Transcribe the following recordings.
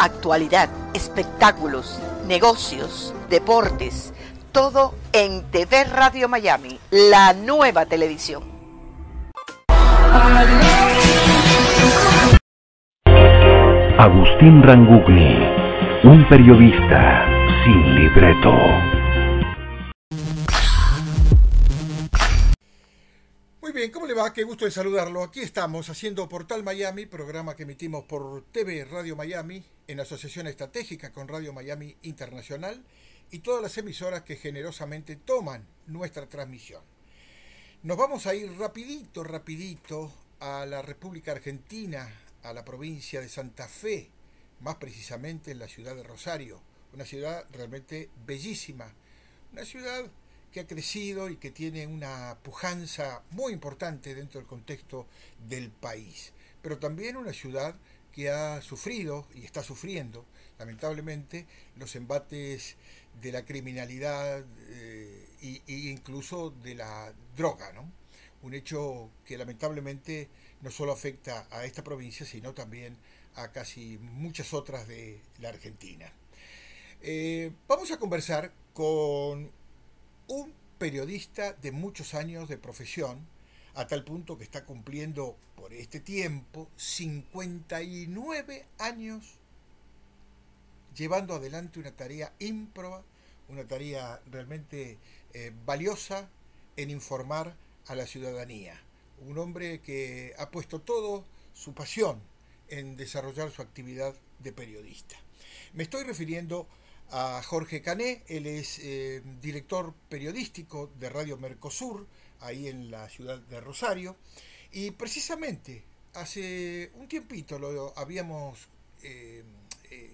Actualidad, espectáculos, negocios, deportes, todo en TV Radio Miami, la nueva televisión. Agustín Rangugni, un periodista sin libreto. Muy bien, ¿cómo le va? Qué gusto de saludarlo. Aquí estamos haciendo Portal Miami, programa que emitimos por TV Radio Miami en asociación estratégica con Radio Miami Internacional y todas las emisoras que generosamente toman nuestra transmisión. Nos vamos a ir rapidito a la República Argentina, a la provincia de Santa Fe, más precisamente en la ciudad de Rosario, una ciudad realmente bellísima, una ciudad que ha crecido y que tiene una pujanza muy importante dentro del contexto del país, pero también una ciudad que ha sufrido y está sufriendo, lamentablemente, los embates de la criminalidad y incluso de la droga, ¿no? Un hecho que lamentablemente no solo afecta a esta provincia, sino también a casi muchas otras de la Argentina. Vamos a conversar con un periodista de muchos años de profesión, a tal punto que está cumpliendo por este tiempo 59 años llevando adelante una tarea ímproba, una tarea realmente valiosa en informar a la ciudadanía. Un hombre que ha puesto todo su pasión en desarrollar su actividad de periodista. Me estoy refiriendo a Jorge Cané. Él es director periodístico de Radio Mercosur, ahí en la ciudad de Rosario, y precisamente hace un tiempito lo habíamos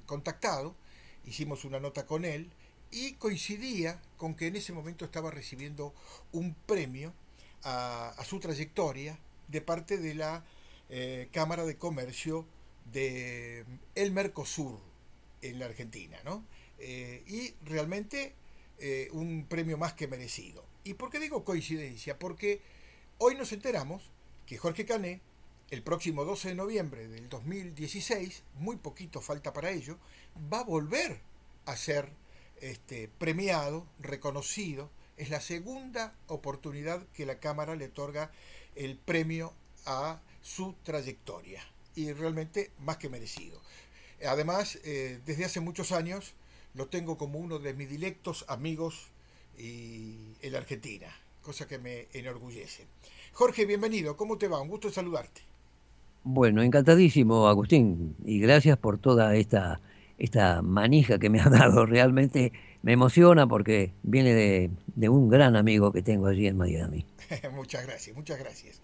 contactado, hicimos una nota con él, y coincidía con que en ese momento estaba recibiendo un premio a su trayectoria de parte de la Cámara de Comercio de el Mercosur en la Argentina, ¿no? Y realmente un premio más que merecido. ¿Y por qué digo coincidencia? Porque hoy nos enteramos que Jorge Cané, el próximo 12 de noviembre del 2016, muy poquito falta para ello, va a volver a ser premiado, reconocido. Es la segunda oportunidad que la Cámara le otorga el premio a su trayectoria, y realmente más que merecido. Además, desde hace muchos años lo tengo como uno de mis directos amigos en la Argentina, cosa que me enorgullece. Jorge, bienvenido, ¿cómo te va? Un gusto de saludarte. Bueno, encantadísimo, Agustín, y gracias por toda esta manija que me has dado. Realmente me emociona porque viene de un gran amigo que tengo allí en Miami. Muchas gracias, muchas gracias.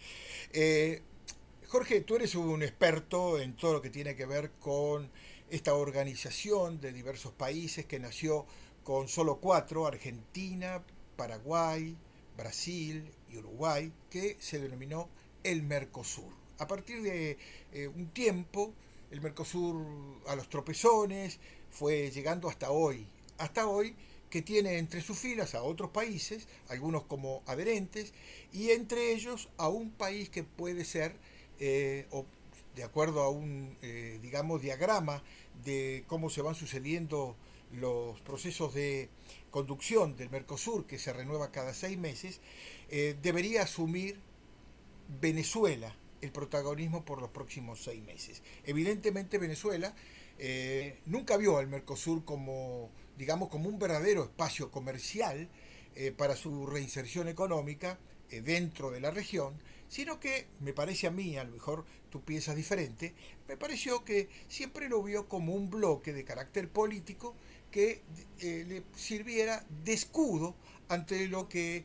Jorge, tú eres un experto en todo lo que tiene que ver con esta organización de diversos países que nació con solo 4, Argentina, Paraguay, Brasil y Uruguay, que se denominó el Mercosur. A partir de un tiempo, el Mercosur a los tropezones fue llegando hasta hoy que tiene entre sus filas a otros países, algunos como adherentes, y entre ellos a un país que puede ser, de acuerdo a un, diagrama de cómo se van sucediendo los procesos de conducción del Mercosur, que se renueva cada 6 meses, debería asumir Venezuela el protagonismo por los próximos 6 meses. Evidentemente Venezuela nunca vio al Mercosur como un verdadero espacio comercial para su reinserción económica dentro de la región, sino que me parece a mí, a lo mejor tú piensas diferente, me pareció que siempre lo vio como un bloque de carácter político que le sirviera de escudo ante lo que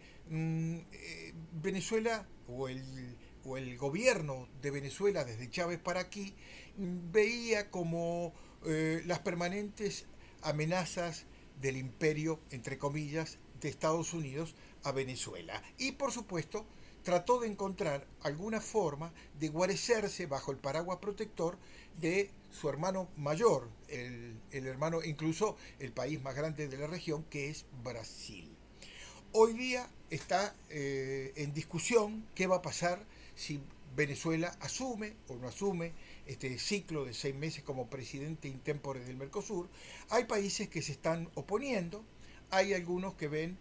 Venezuela o el gobierno de Venezuela desde Chávez para aquí veía como las permanentes amenazas del imperio, entre comillas, de Estados Unidos a Venezuela. Y por supuesto trató de encontrar alguna forma de guarecerse bajo el paraguas protector de su hermano mayor, el hermano, incluso el país más grande de la región, que es Brasil. Hoy día está en discusión qué va a pasar si Venezuela asume o no asume este ciclo de 6 meses como presidente intempore del Mercosur. Hay países que se están oponiendo, hay algunos que ven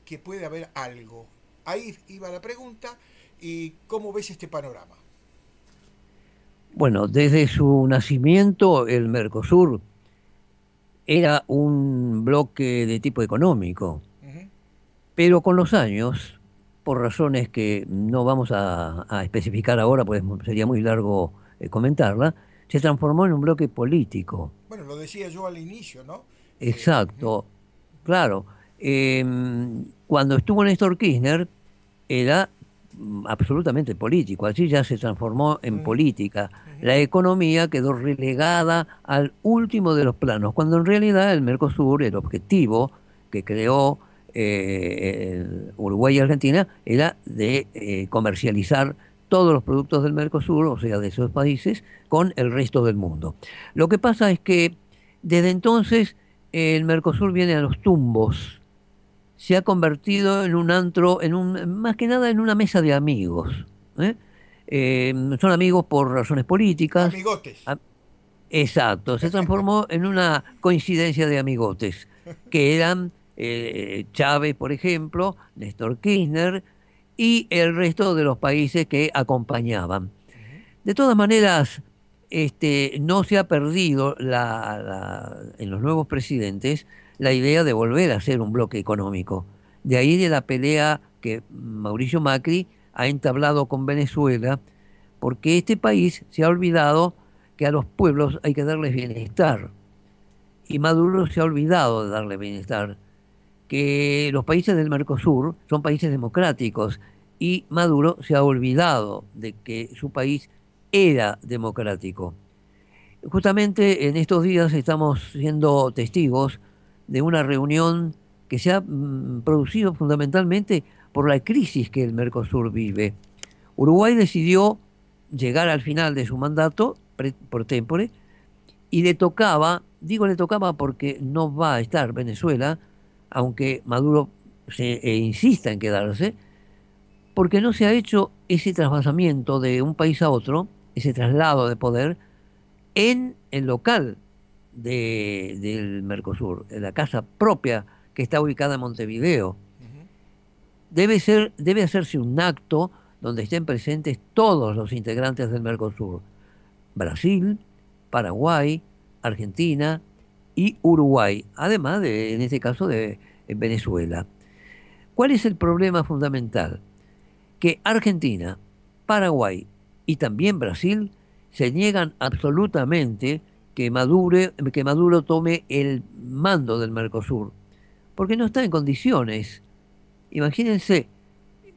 que puede haber algo. Ahí iba la pregunta, ¿y cómo ves este panorama? Bueno, desde su nacimiento el Mercosur era un bloque de tipo económico, Ujú. pero con los años, por razones que no vamos a especificar ahora, pues sería muy largo comentarla, se transformó en un bloque político. Bueno, lo decía yo al inicio, ¿no? Ujú. Exacto, claro. Cuando estuvo Néstor Kirchner era absolutamente político, allí ya se transformó en Ujú. política. Ujú. La economía quedó relegada al último de los planos, cuando en realidad el Mercosur, el objetivo que creó Uruguay y Argentina, era de comercializar todos los productos del Mercosur, o sea, de esos países, con el resto del mundo. Lo que pasa es que desde entonces el Mercosur viene a los tumbos, se ha convertido en un antro, más que nada en una mesa de amigos. ¿Eh? Son amigos por razones políticas. Amigotes. Ah, exacto, se transformó en una coincidencia de amigotes, que eran Chávez, por ejemplo, Néstor Kirchner y el resto de los países que acompañaban. Ujú. De todas maneras, no se ha perdido en los nuevos presidentes la idea de volver a ser un bloque económico. De ahí de la pelea que Mauricio Macri ha entablado con Venezuela, porque este país se ha olvidado que a los pueblos hay que darles bienestar. Y Maduro se ha olvidado de darle bienestar, que los países del Mercosur son países democráticos y Maduro se ha olvidado de que su país era democrático. Justamente en estos días estamos siendo testigos de una reunión que se ha producido fundamentalmente por la crisis que el Mercosur vive. Uruguay decidió llegar al final de su mandato por tempore y le tocaba, digo le tocaba porque no va a estar Venezuela, aunque Maduro insista en quedarse, porque no se ha hecho ese trasvasamiento de un país a otro, ese traslado de poder, en el local del Mercosur, en la casa propia que está ubicada en Montevideo. Ujú. Debe hacerse un acto donde estén presentes todos los integrantes del Mercosur: Brasil, Paraguay, Argentina y Uruguay, además de, en este caso, de Venezuela. ¿Cuál es el problema fundamental? Que Argentina, Paraguay y también Brasil se niegan absolutamente que Maduro tome el mando del Mercosur, porque no está en condiciones. Imagínense,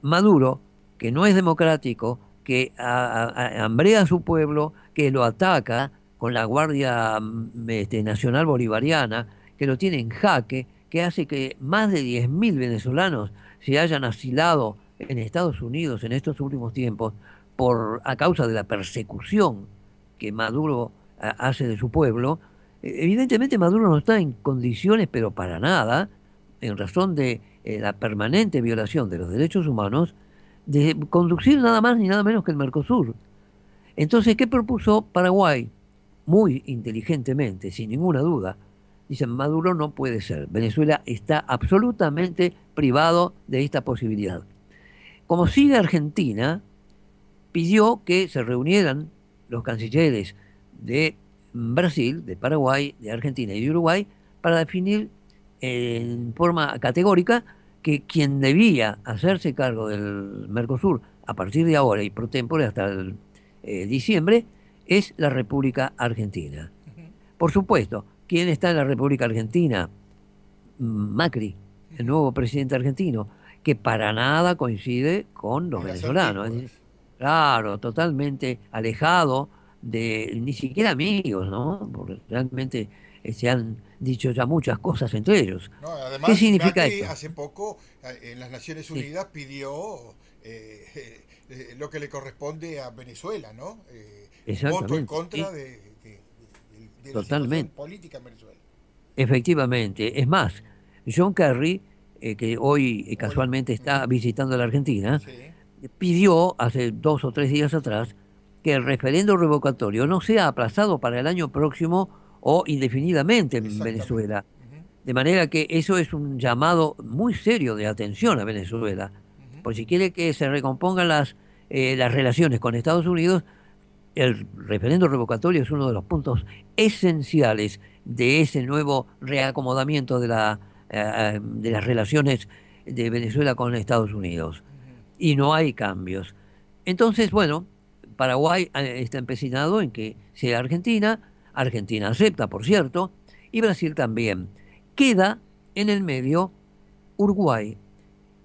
Maduro, que no es democrático, que hambrea a su pueblo, que lo ataca con la Guardia Nacional Bolivariana, que lo tiene en jaque, que hace que más de 10.000 venezolanos se hayan asilado en Estados Unidos en estos últimos tiempos a causa de la persecución que Maduro hace de su pueblo. Evidentemente Maduro no está en condiciones, pero para nada, en razón de la permanente violación de los derechos humanos, de conducir nada más ni nada menos que el Mercosur. Entonces, ¿qué propuso Paraguay? Muy inteligentemente, sin ninguna duda. Dicen, Maduro no puede ser. Venezuela está absolutamente privado de esta posibilidad. Como sigue Argentina, pidió que se reunieran los cancilleres de Brasil, de Paraguay, de Argentina y de Uruguay para definir en forma categórica que quien debía hacerse cargo del Mercosur a partir de ahora y pro tempore hasta el diciembre es la República Argentina. Ujú. Por supuesto, ¿quién está en la República Argentina? Macri, el Ujú. nuevo presidente argentino, que para nada coincide con los En las venezolanos. Es decir, antípodas. claro, totalmente alejado de ni siquiera amigos, ¿no? Porque realmente se han dicho ya muchas cosas entre ellos. No, ¿Qué además, significa Macri esto? hace poco en las Naciones Sí, Unidas pidió lo que le corresponde a Venezuela, ¿no? Un voto en exactamente, contra sí, de la situación totalmente, política en Venezuela. efectivamente. Es más, John Kerry, que hoy Hoy, casualmente está ujú, visitando la Argentina, sí. pidió hace 2 o 3 días atrás que el referendo revocatorio no sea aplazado para el año próximo o indefinidamente en Exactamente. Venezuela. Ujú, De manera que eso es un llamado muy serio de atención a Venezuela. ujú. Por si quiere que se recompongan las relaciones con Estados Unidos, el referendo revocatorio es uno de los puntos esenciales de ese nuevo reacomodamiento de las relaciones de Venezuela con Estados Unidos. Y no hay cambios. Entonces, bueno, Paraguay está empecinado en que sea Argentina, Argentina acepta, por cierto, y Brasil también. Queda en el medio Uruguay,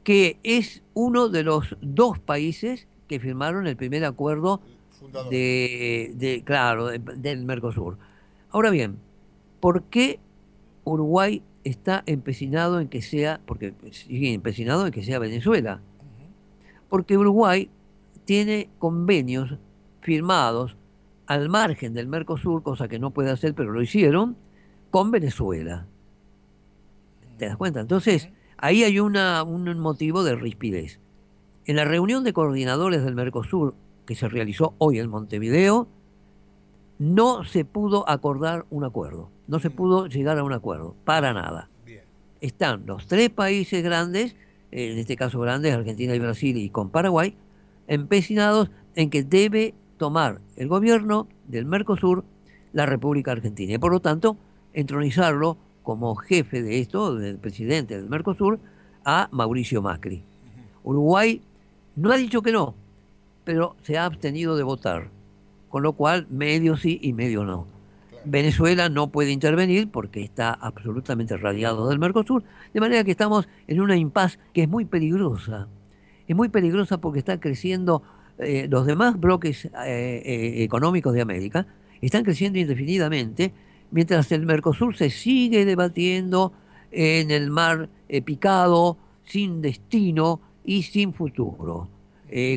que es uno de los dos países que firmaron el primer acuerdo Fundadores. claro, del Mercosur. Ahora bien, ¿por qué Uruguay está empecinado en que sea, porque sigue empecinado en que sea Venezuela? Ujú. Porque Uruguay tiene convenios firmados al margen del Mercosur, cosa que no puede hacer, pero lo hicieron, con Venezuela. ¿Te das cuenta? Ujú. Entonces, ahí hay un motivo de rispidez. En la reunión de coordinadores del Mercosur que se realizó hoy en Montevideo, no se pudo acordar un acuerdo, no se Mm, pudo llegar a un acuerdo, para bien, nada. bien. Están los tres países grandes, en este caso grandes, Argentina y Brasil y con Paraguay, empecinados en que debe tomar el gobierno del Mercosur la República Argentina y por lo tanto entronizarlo como jefe de esto, del presidente del Mercosur, a Mauricio Macri. Uruguay no ha dicho que no, pero se ha abstenido de votar, con lo cual medio sí y medio no. Claro. Venezuela no puede intervenir porque está absolutamente radiado del Mercosur, de manera que estamos en una impas que es muy peligrosa. Es muy peligrosa porque están creciendo los demás bloques económicos de América, están creciendo indefinidamente, mientras el Mercosur se sigue debatiendo en el mar picado, sin destino y sin futuro.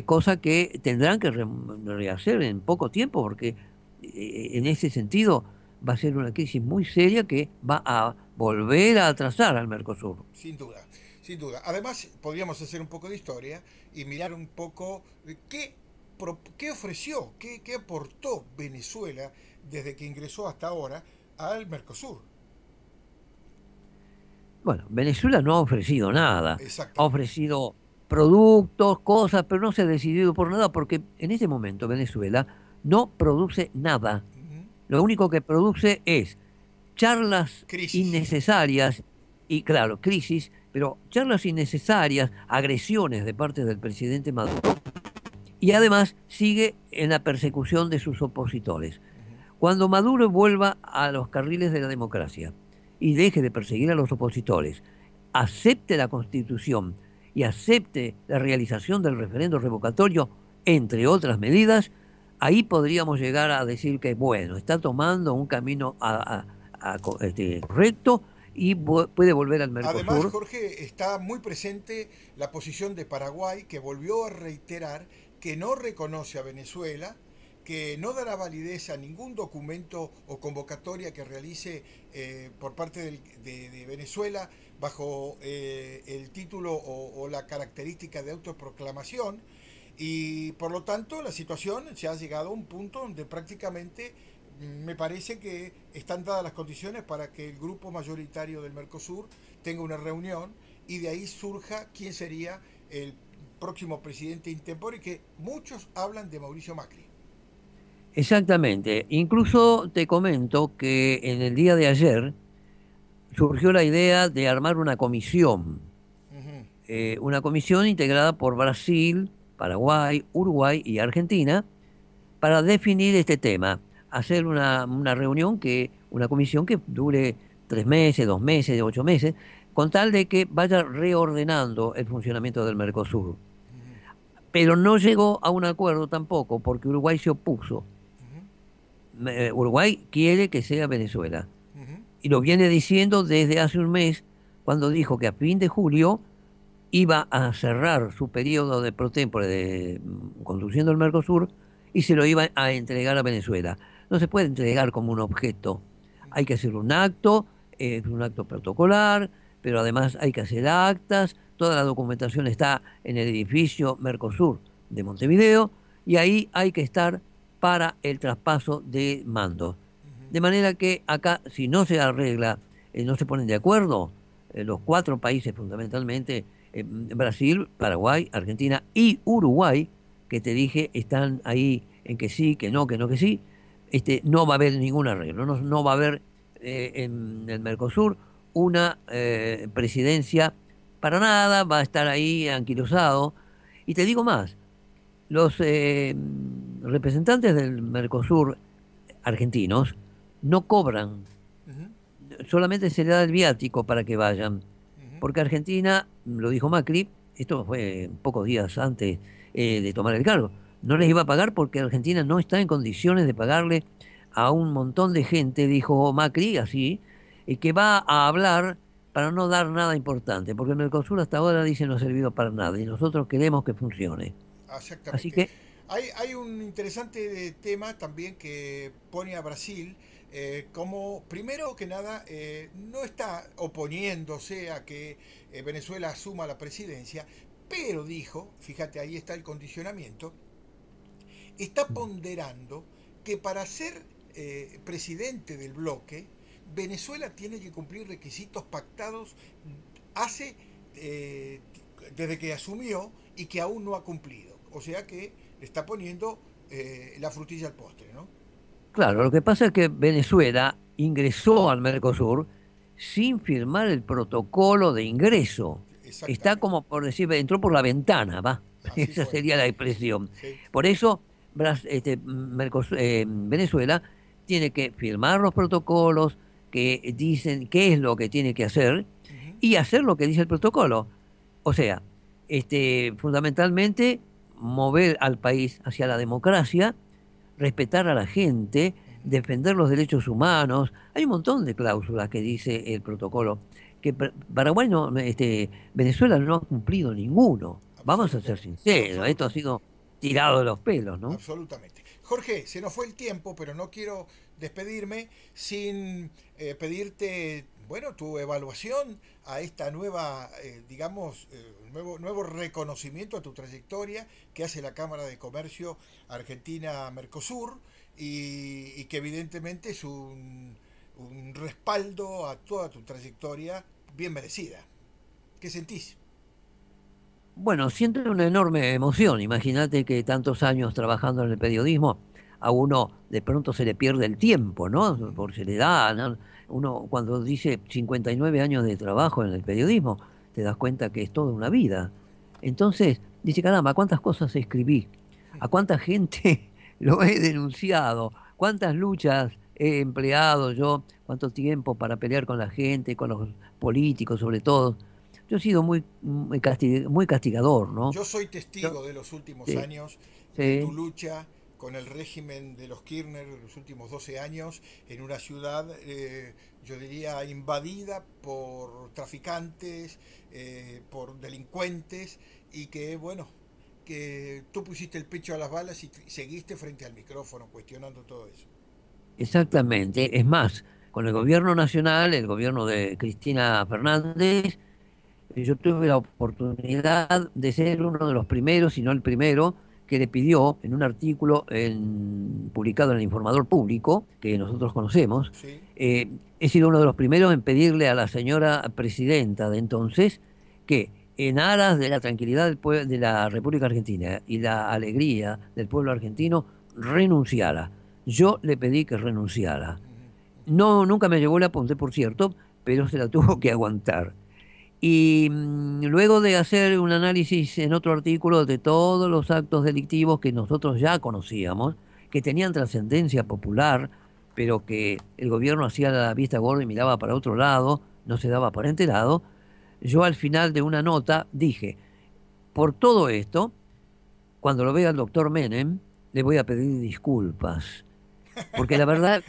Cosa que tendrán que rehacer en poco tiempo porque en ese sentido va a ser una crisis muy seria que va a volver a atrasar al Mercosur. Sin duda, sin duda. Además, podríamos hacer un poco de historia y mirar un poco qué ofreció, qué aportó Venezuela desde que ingresó hasta ahora al Mercosur. Bueno, Venezuela no ha ofrecido nada, ha Exactamente. ofrecido productos, cosas, pero no se ha decidido por nada porque en este momento Venezuela no produce nada. Ujú. Lo único que produce es charlas Crisis. innecesarias y, claro, crisis, pero charlas innecesarias, agresiones de parte del presidente Maduro y además sigue en la persecución de sus opositores. Cuando Maduro vuelva a los carriles de la democracia y deje de perseguir a los opositores, acepte la Constitución y acepte la realización del referendo revocatorio, entre otras medidas, ahí podríamos llegar a decir que, bueno, está tomando un camino correcto y puede volver al Además, Mercosur. Jorge, está muy presente la posición de Paraguay, que volvió a reiterar que no reconoce a Venezuela, que no dará validez a ningún documento o convocatoria que realice por parte de Venezuela bajo el título o la característica de autoproclamación. Y por lo tanto, la situación se ha llegado a un punto donde prácticamente me parece que están dadas las condiciones para que el grupo mayoritario del Mercosur tenga una reunión y de ahí surja quién sería el próximo presidente intempore, que muchos hablan de Mauricio Macri. Exactamente. Incluso te comento que en el día de ayer surgió la idea de armar Ujú. una comisión integrada por Brasil, Paraguay, Uruguay y Argentina, para definir este tema, hacer una reunión una comisión que dure 3 meses, 2 meses, 8 meses, con tal de que vaya reordenando el funcionamiento del Mercosur. Pero no llegó a un acuerdo tampoco, porque Uruguay se opuso. Uruguay quiere que sea Venezuela. Ujú. Y lo viene diciendo desde hace un mes, cuando dijo que a fin de julio iba a cerrar su periodo de pro tempore de conduciendo el Mercosur y se lo iba a entregar a Venezuela. No se puede entregar como un objeto. Hay que hacer un acto, es un acto protocolar, pero además hay que hacer actas, toda la documentación está en el edificio Mercosur de Montevideo, y ahí hay que estar para el traspaso de mando. De manera que acá, si no se arregla, no se ponen de acuerdo, los 4 países fundamentalmente, Brasil, Paraguay, Argentina y Uruguay, que te dije, están ahí en que sí, que no, que sí, no va a haber ningún arreglo, no va a haber en el Mercosur una presidencia para nada, va a estar ahí anquilosado. Y te digo más, los representantes del Mercosur argentinos no cobran, solamente se le da el viático para que vayan, porque Argentina, lo dijo Macri, esto fue pocos días antes de tomar el cargo, no les iba a pagar porque Argentina no está en condiciones de pagarle a un montón de gente, dijo Macri, así, que va a hablar para no dar nada importante, porque el Mercosur hasta ahora dice no ha servido para nada y nosotros queremos que funcione. Exactamente. Así que hay un interesante tema también que pone a Brasil como, primero que nada, no está oponiéndose a que Venezuela asuma la presidencia, pero dijo, fíjate, ahí está el condicionamiento, está ponderando que para ser presidente del bloque, Venezuela tiene que cumplir requisitos pactados hace desde que asumió y que aún no ha cumplido. O sea que le está poniendo la frutilla al postre, ¿no? claro, lo que pasa es que Venezuela ingresó al Mercosur sin firmar el protocolo de ingreso. Está Exactamente. como por decir, entró por la ventana, va. Así Esa fue. sería la expresión. Sí. Por eso Venezuela tiene que firmar los protocolos que dicen qué es lo que tiene que hacer Ujú. y hacer lo que dice el protocolo. O sea, fundamentalmente mover al país hacia la democracia, respetar a la gente, defender los derechos humanos. Hay un montón de cláusulas que dice el protocolo que Paraguay no, Venezuela no ha cumplido ninguno. Vamos a ser sinceros, esto ha sido tirado de los pelos, ¿no? Absolutamente. Jorge, se nos fue el tiempo, pero no quiero despedirme sin pedirte, bueno, tu evaluación a esta nueva, digamos, nuevo reconocimiento a tu trayectoria que hace la Cámara de Comercio Argentina-Mercosur y que evidentemente es un respaldo a toda tu trayectoria bien merecida. ¿Qué sentís? Bueno, siento una enorme emoción. Imagínate que tantos años trabajando en el periodismo, a uno de pronto se le pierde el tiempo, ¿no? Por se le da, ¿no? Uno cuando dice 59 años de trabajo en el periodismo, te das cuenta que es toda una vida. Entonces, dice, caramba, ¿cuántas cosas escribí? ¿A cuánta gente lo he denunciado? ¿Cuántas luchas he empleado yo? ¿Cuánto tiempo para pelear con la gente, con los políticos sobre todo? Yo he sido muy castigador, ¿no? Yo soy Yo- testigo de los últimos sí, años de tu sí, lucha con el régimen de los Kirchner de los últimos 12 años en una ciudad, yo diría, invadida por traficantes, por delincuentes y que, bueno, que tú pusiste el pecho a las balas y seguiste frente al micrófono cuestionando todo eso. exactamente. Es más, con el gobierno nacional, el gobierno de Cristina Fernández, yo tuve la oportunidad de ser uno de los primeros, si no el primero, que le pidió en un artículo publicado en el Informador Público, que nosotros conocemos, ¿Sí? he sido uno de los primeros en pedirle a la señora presidenta de entonces que en aras de la tranquilidad de la República Argentina y la alegría del pueblo argentino, renunciara. Yo le pedí que renunciara. No, nunca me llegó el apunte, por cierto, pero se la tuvo que aguantar. Y luego de hacer un análisis en otro artículo de todos los actos delictivos que nosotros ya conocíamos, que tenían trascendencia popular, pero que el gobierno hacía la vista gorda y miraba para otro lado, no se daba por enterado, yo al final de una nota dije, por todo esto, cuando lo vea el doctor Menem, le voy a pedir disculpas. Porque la verdad,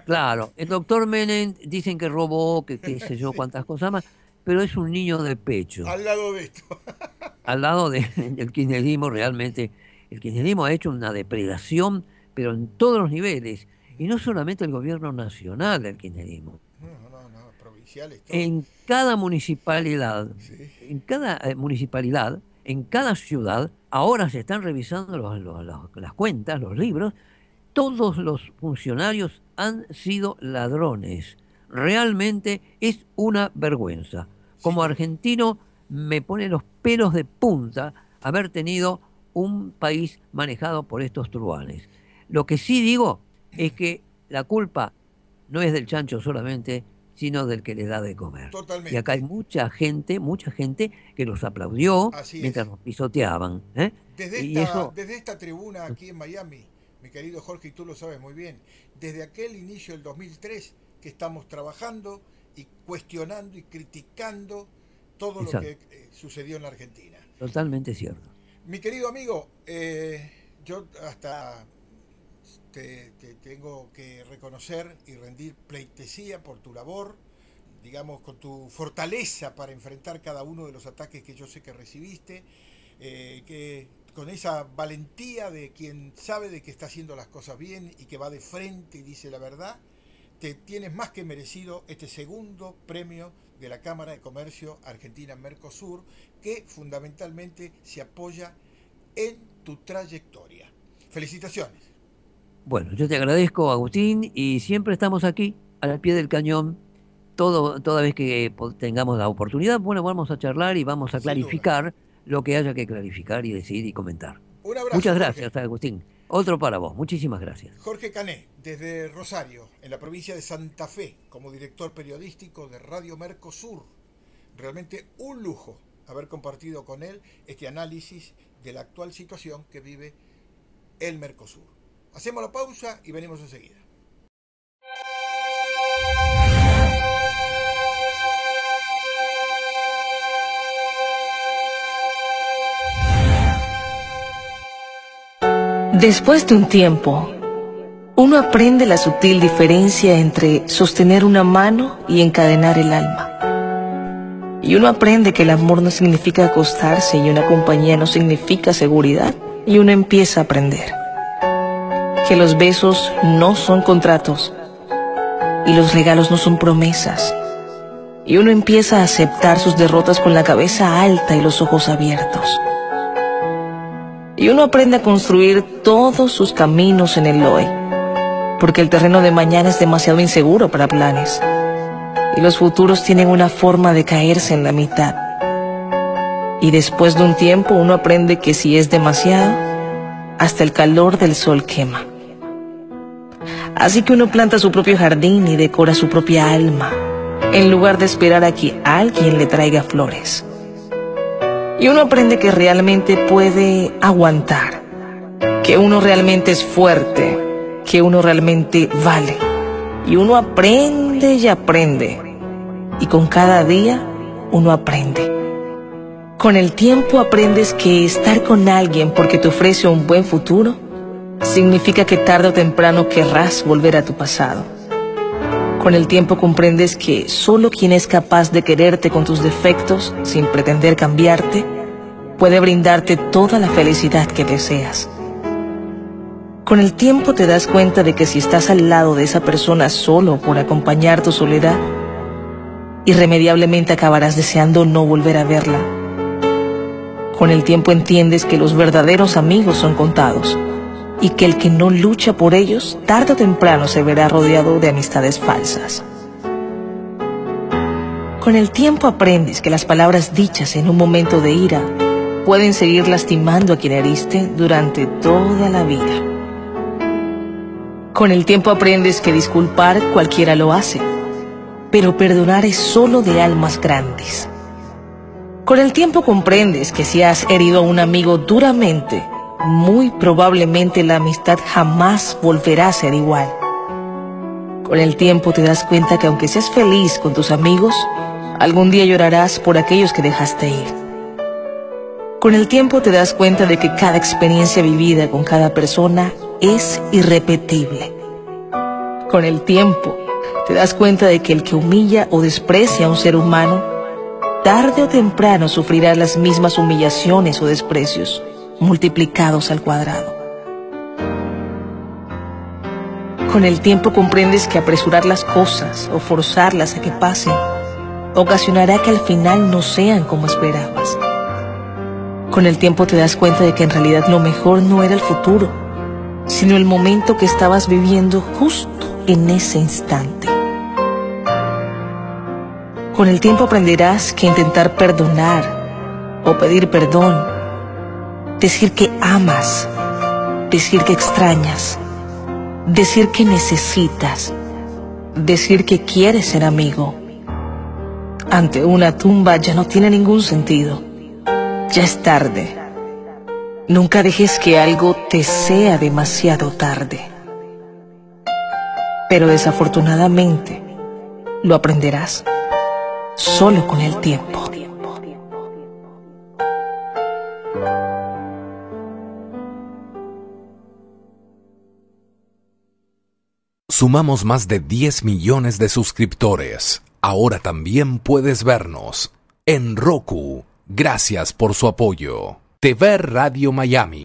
claro, el doctor Menem dicen que robó, que qué sé yo, Sí, cuántas cosas más, pero es un niño de pecho. al lado de esto. Al lado del kirchnerismo, realmente, el kirchnerismo ha hecho una depredación, pero en todos los niveles. Y no solamente el gobierno nacional del kirchnerismo. No, no, no, policiales, todo. En cada municipalidad, Sí. en cada ciudad, ahora se están revisando las cuentas, los libros. Todos los funcionarios han sido ladrones. Realmente es una vergüenza. Como argentino me pone los pelos de punta haber tenido un país manejado por estos truhanes. Lo que sí digo es que la culpa no es del chancho solamente, sino del que le da de comer. Totalmente. Y acá hay mucha gente que los aplaudió Así mientras es. los pisoteaban. ¿eh? Y eso, Desde esta tribuna aquí en Miami, mi querido Jorge, y tú lo sabes muy bien, desde aquel inicio del 2003 que estamos trabajando y cuestionando y criticando todo lo Exacto. que sucedió en la Argentina. totalmente cierto. Mi querido amigo, yo hasta te tengo que reconocer y rendir pleitesía por tu labor, digamos, con tu fortaleza para enfrentar cada uno de los ataques que yo sé que recibiste, que con esa valentía de quien sabe de que está haciendo las cosas bien y que va de frente y dice la verdad, te tienes más que merecido este segundo premio de la Cámara de Comercio Argentina-Mercosur, que fundamentalmente se apoya en tu trayectoria. Felicitaciones. Bueno, yo te agradezco, Agustín, y siempre estamos aquí, al pie del cañón, toda vez que tengamos la oportunidad. Bueno, vamos a charlar y vamos a Sin duda. clarificar lo que haya que clarificar y decir y comentar. Un abrazo. Muchas Jorge. gracias, Agustín. Otro para vos. Muchísimas gracias. Jorge Cané, desde Rosario, en la provincia de Santa Fe, como director periodístico de Radio Mercosur. Realmente un lujo haber compartido con él este análisis de la actual situación que vive el Mercosur. Hacemos la pausa y venimos enseguida. Después de un tiempo, uno aprende la sutil diferencia entre sostener una mano y encadenar el alma. Y uno aprende que el amor no significa acostarse y una compañía no significa seguridad. Y uno empieza a aprender que los besos no son contratos y los regalos no son promesas. Y uno empieza a aceptar sus derrotas con la cabeza alta y los ojos abiertos. Y uno aprende a construir todos sus caminos en el hoy, porque el terreno de mañana es demasiado inseguro para planes, y los futuros tienen una forma de caerse en la mitad. Y después de un tiempo uno aprende que si es demasiado, hasta el calor del sol quema. Así que uno planta su propio jardín y decora su propia alma, en lugar de esperar a que alguien le traiga flores. Y uno aprende que realmente puede aguantar, que uno realmente es fuerte, que uno realmente vale. Y uno aprende y aprende. Y con cada día uno aprende. Con el tiempo aprendes que estar con alguien porque te ofrece un buen futuro significa que tarde o temprano querrás volver a tu pasado. Con el tiempo comprendes que solo quien es capaz de quererte con tus defectos, sin pretender cambiarte, puede brindarte toda la felicidad que deseas. Con el tiempo te das cuenta de que si estás al lado de esa persona solo por acompañar tu soledad, irremediablemente acabarás deseando no volver a verla. Con el tiempo entiendes que los verdaderos amigos son contados y que el que no lucha por ellos, tarde o temprano se verá rodeado de amistades falsas. Con el tiempo aprendes que las palabras dichas en un momento de ira pueden seguir lastimando a quien heriste durante toda la vida. Con el tiempo aprendes que disculpar cualquiera lo hace, pero perdonar es solo de almas grandes. Con el tiempo comprendes que si has herido a un amigo duramente, muy probablemente la amistad jamás volverá a ser igual. Con el tiempo te das cuenta que aunque seas feliz con tus amigos, algún día llorarás por aquellos que dejaste ir. Con el tiempo te das cuenta de que cada experiencia vivida con cada persona es irrepetible. Con el tiempo te das cuenta de que el que humilla o desprecia a un ser humano, tarde o temprano sufrirá las mismas humillaciones o desprecios, multiplicados al cuadrado. Con el tiempo comprendes que apresurar las cosas o forzarlas a que pasen ocasionará que al final no sean como esperabas. Con el tiempo te das cuenta de que en realidad lo mejor no era el futuro, sino el momento que estabas viviendo justo en ese instante. Con el tiempo aprenderás que intentar perdonar o pedir perdón, decir que amas, decir que extrañas, decir que necesitas, decir que quieres ser amigo, ante una tumba ya no tiene ningún sentido. Ya es tarde. Nunca dejes que algo te sea demasiado tarde. Pero desafortunadamente lo aprenderás solo con el tiempo. Sumamos más de 10 millones de suscriptores. Ahora también puedes vernos en Roku. Gracias por su apoyo. TV Radio Miami.